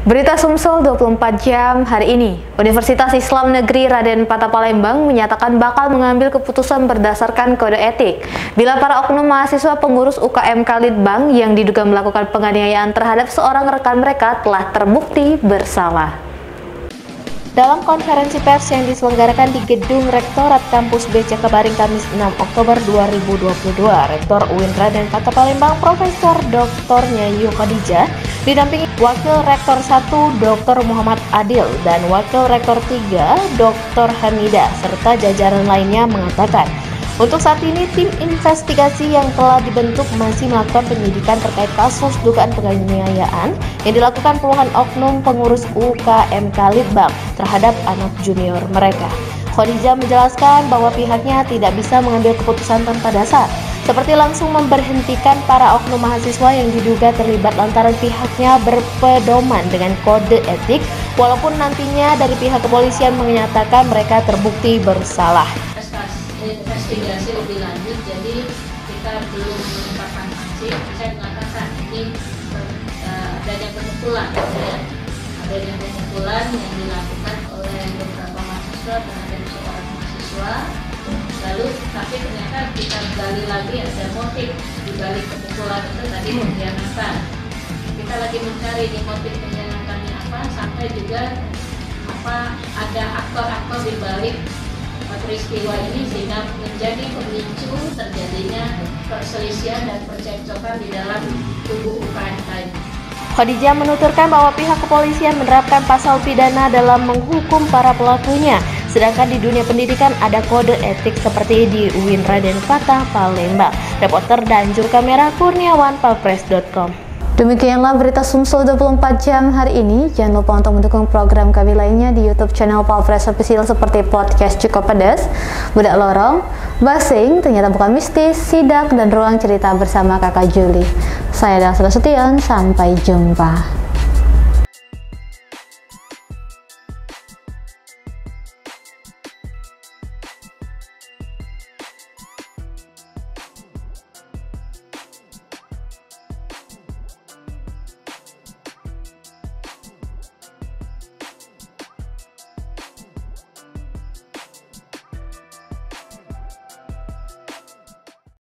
Berita Sumsel 24 jam hari ini. Universitas Islam Negeri Raden Patah Palembang menyatakan bakal mengambil keputusan berdasarkan kode etik bila para oknum mahasiswa pengurus UKM Kalitbang yang diduga melakukan penganiayaan terhadap seorang rekan mereka telah terbukti bersalah. Dalam konferensi pers yang diselenggarakan di Gedung Rektorat Kampus BC Kebaring Kamis 6 Oktober 2022, Rektor UIN Raden Patah Palembang Profesor Dr. Nyayu Khadijah didampingi Wakil Rektor 1 Dr. Muhammad Adil dan Wakil Rektor 3 Dr. Hamidah serta jajaran lainnya mengatakan, untuk saat ini tim investigasi yang telah dibentuk masih melakukan penyidikan terkait kasus dugaan penganiayaan yang dilakukan puluhan oknum pengurus UKM Kalitbang terhadap anak junior mereka. Khadijah menjelaskan bahwa pihaknya tidak bisa mengambil keputusan tanpa dasar, seperti langsung memberhentikan para oknum mahasiswa yang diduga terlibat lantaran pihaknya berpedoman dengan kode etik, walaupun nantinya dari pihak kepolisian menyatakan mereka terbukti bersalah. Investigasi lebih lanjut, jadi kita belum menetapkan sanksi. Saya mengatakan ini adanya pemukulan, adanya pemukulan yang dilakukan oleh beberapa mahasiswa terhadap seorang mahasiswa. Lalu tapi ternyata kita gali lagi ada motif di balik pemukulan itu tadi pengkhianatan. Kita lagi mencari di motif pengkhianatannya apa, sampai juga ada aktor-aktor di balik peristiwa ini sehingga menjadi pemicu terjadinya perselisihan dan percekcokan di dalam tubuh UKM tadi. Khadijah menuturkan bahwa pihak kepolisian menerapkan pasal pidana dalam menghukum para pelakunya, sedangkan di dunia pendidikan ada kode etik seperti di UIN Raden Patah Palembang. Reporter dan juru kamera Kurniawan, palpres.com. Demikianlah berita Sumsel 24 jam hari ini. Jangan lupa untuk mendukung program kami lainnya di YouTube channel Palpres Official seperti podcast Cukup Pedas, Budak Lorong, Basing, Ternyata Bukan Mistis, Sidak, dan Ruang Cerita bersama Kakak Juli. Saya Dang Sution, sampai jumpa.